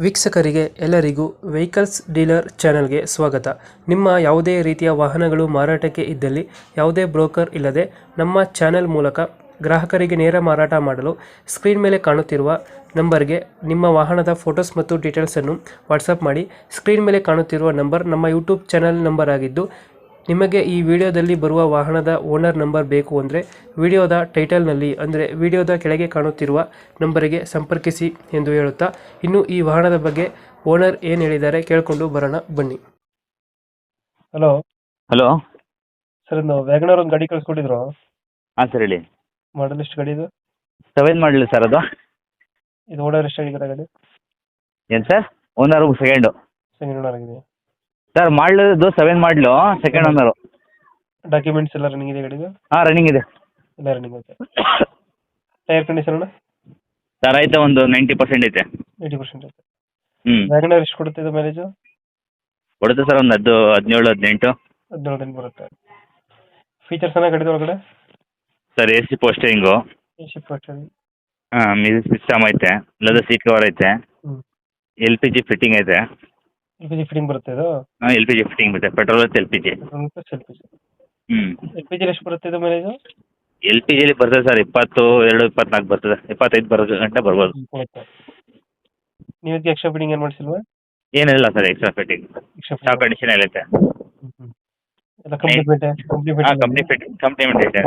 ವೀಕ್ಷಕರಿಗೆ ಎಲ್ಲರಿಗೂ vehicles dealer ಚಾನೆಲ್ಗೆ ಸ್ವಾಗತ. ನಿಮ್ಮ ಯಾವುದೇ ರೀತಿಯ ವಾಹನಗಳು ಮಾರಾಟಕ್ಕೆ ಇದ್ದಲ್ಲಿ ಯಾವುದೇ ಬ್ರೋಕರ್ ಇಲ್ಲದೆ ನಮ್ಮ ಚಾನೆಲ್ ಮೂಲಕ ಗ್ರಾಹಕರಿಗೆ ನೇರ ಮಾರಾಟ ಮಾಡಲು ಸ್ಕ್ರೀನ್ ಮೇಲೆ ಕಾಣುತ್ತಿರುವ ನಂಬರ್ಗೆ ನಿಮ್ಮ ವಾಹನದ ಫೋಟೋಸ್ ಮತ್ತು ಡೀಟೇಲ್ಸನ್ನು ವಾಟ್ಸಪ್ ಮಾಡಿ. ಸ್ಕ್ರೀನ್ ಮೇಲೆ ಕಾಣುತ್ತಿರುವ ನಂಬರ್ ನಮ್ಮ ಯೂಟ್ಯೂಬ್ ಚಾನೆಲ್ ನಂಬರ್ ಆಗಿದ್ದು, ನಿಮಗೆ ಈ ವಿಡಿಯೋದಲ್ಲಿ ಬರುವ ವಾಹನದ ಓನರ್ ನಂಬರ್ ಬೇಕು ಅಂದರೆ ವಿಡಿಯೋದ ಟೈಟಲ್ನಲ್ಲಿ ಅಂದರೆ ವಿಡಿಯೋದ ಕೆಳಗೆ ಕಾಣುತ್ತಿರುವ ನಂಬರಿಗೆ ಸಂಪರ್ಕಿಸಿ ಎಂದು ಹೇಳುತ್ತಾ, ಇನ್ನು ಈ ವಾಹನದ ಬಗ್ಗೆ ಓನರ್ ಏನು ಹೇಳಿದ್ದಾರೆ ಕೇಳಿಕೊಂಡು ಬರೋಣ ಬನ್ನಿ. Hello hello. ಸರ್, ನಾವು ವ್ಯಾಗನರ್ ಒಂದು ಗಾಡಿ ಕಳಿಸ್ಕೊಟ್ಟಿದ್ರು. ಹಾಂ ಸರ್, ಹೇಳಿ. ಮಾಡಲ್ ಎಷ್ಟು ಗಾಡಿ ಇದು? 7 ಮಾಡಲಿ ಸರ್ ಅದು. ಇದು ಓನರ್ ಎಷ್ಟಾಗಿದ್ದಾರೆ ಗಾಡಿ? ಏನು sir? Owner second. Second owner ಆಗಿದೆ. ಸರ್ ಮಾಡಲದು 7 ಮಾಡಲು ಸೆಕೆಂಡ್ ಓನರು. ಡಾಕ್ಯುಮೆಂಟ್ಸ್ ಎಲ್ಲ ರನ್ನಿಂಗ್ ಇದೆ ಗಾಡಿದು? ಹಾಂ, ರನ್ನಿಂಗ್ ಇದೆ. ಎಲ್ಲ ರನ್ನಿಂಗ್ ಐತೆ. ಟೈರ್ ಕಂಡೀಷನ್ ಅಣ್ಣ? ಸರ್ ಐತೆ, ಒಂದು 90% ಐತೆ. 80% ಐತೆ. ಹ್ಞೂ. ವ್ಯಾಗನರ್ ಎಷ್ಟು ಕೊಡುತ್ತೆ ಇದು ಮೈಲೇಜು? ಕೊಡುತ್ತೆ ಸರ್, ಒಂದು 17, 18. 17 ಬರುತ್ತೆ. ಫೀಚರ್ಸ್ ಏನ ಗಾಡಿದ ಒಳಗಡೆ? Sir AC posting. AC poster. ಹಾಂ, ಮ್ಯೂಸಿಕ್ ಸಿಸ್ಟಮ್ ಐತೆ, ಲೆದರ್ ಸೀಟ್ ಕವರ್ ಐತೆ, ಹ್ಞೂ. LPG ಫಿಟ್ಟಿಂಗ್ ಐತೆ. LPG ಫಿಟ್ಟಿಂಗ್ ಬರುತ್ತೆ ಇದು? ಹಾಂ, LPG ಫಿಟ್ಟಿಂಗ್ ಬರುತ್ತೆ, ಪೆಟ್ರೋಲ್ ಮತ್ತು LPG. LPG. ಹ್ಞೂ. LPG ಎಷ್ಟು ಬರುತ್ತೆ ಇದು ಮೈಲೇಜು? LPGಲಿ ಬರ್ತದೆ ಸರ್ 22, 24 ಬರ್ತದೆ, 25 ಬರೋ ಗಂಟೆ ಬರ್ಬೋದು. ನೀವು ಇದಕ್ಕೆ ಎಕ್ಸ್ಟ್ರಾ ಫಿಟ್ಟಿಂಗ್ ಏನು ಮಾಡಿಸಿಲ್ವಾ? ಏನಿಲ್ಲ sir, extra fitting. Extra stock condition ಎಲ್ಲ ಐತೆ. ಎಲ್ಲ ಕಂಪ್ಲೀಟ್ ಹಾಂ, ಕಂಪ್ನಿ ಐತೆ.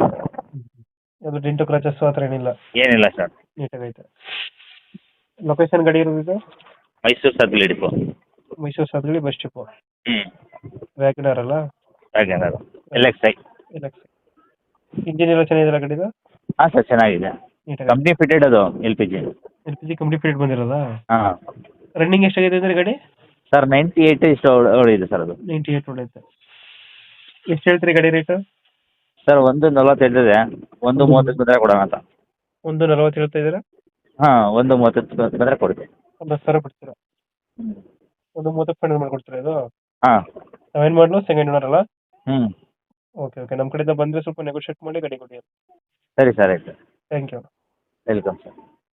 ಅದು ಡೆಂಟು ಕ್ರಾಚಸ್ ಆ ಥರ ಏನಿಲ್ಲ? ಏನಿಲ್ಲ ಸರ್. ನೀಟಾಗೈತೆ. ಲೊಕೇಶನ್ ಗಾಡಿ ಇರೋದು? Mysuru Sathagalli depot. Mysuru Sathagalli bus depot. ಹ್ಞೂ. ವ್ಯಾಗನರ್ ಅಲ್ಲ? ವ್ಯಾಗನರ್ LXi. ಇಂಜಿನ್ ಎಲ್ಲ ಚೆನ್ನಾಗಿದೆಯಲ್ಲ ಗಾಡಿದು? ಹಾಂ ಸರ್, ಚೆನ್ನಾಗಿದೆ. ನೀಟಾಗಿ ಕಂಪ್ನಿ ಫಿಟೆಡ್ ಅದು LPG. LPG ಕಂಪ್ನಿ ಫಿಟ್ ಬಂದಿರೋದಾ? ಹಾಂ. ರನ್ನಿಂಗ್ ಎಷ್ಟಾಗಿದೆ ಅಂದರೆ ಗಾಡಿ? ಸರ್ 98 ಇಷ್ಟು ಹೊಡಿದೆ ಸರ್ ಅದು. 98 ಹೊಡೆಯುತ್ತೆ. ಎಷ್ಟು ಹೇಳ್ತೀರಿ ಗಾಡಿ ರೇಟು? ಸರ್ 140 ಹೇಳ್ತಿದೆ, 130 ಬಂದರೆ ಕೊಡೋಣ ಅಂತ. 140 ಹೇಳ್ತಾ ಇದ್ದೀರಾ? ಹಾಂ, 130 ಬಂದರೆ ಕೊಡ್ತೀವಿ. ಒಂದು 10,000 ಬಿಡ್ತೀರಾ? 130 ಫೈನಲ್ ಮಾಡಿಕೊಡ್ತೀರಾ ಇದು? ಹಾಂ. 7 ಮಾಡಲು ಸೆಕೆಂಡ್ ಓನರ್ ಅಲ್ಲ? ಹ್ಞೂ. ಓಕೆ ಓಕೆ, ನಮ್ಮ ಕಡೆಯಿಂದ ಬಂದರೆ ಸ್ವಲ್ಪ ನೆಗೋಷಿಯೇಟ್ ಮಾಡಿ ಗಾಡಿ ಕೊಡಿ. ಸರಿ ಸರ್, ಆಯಿತು. Thank you. Welcome sir.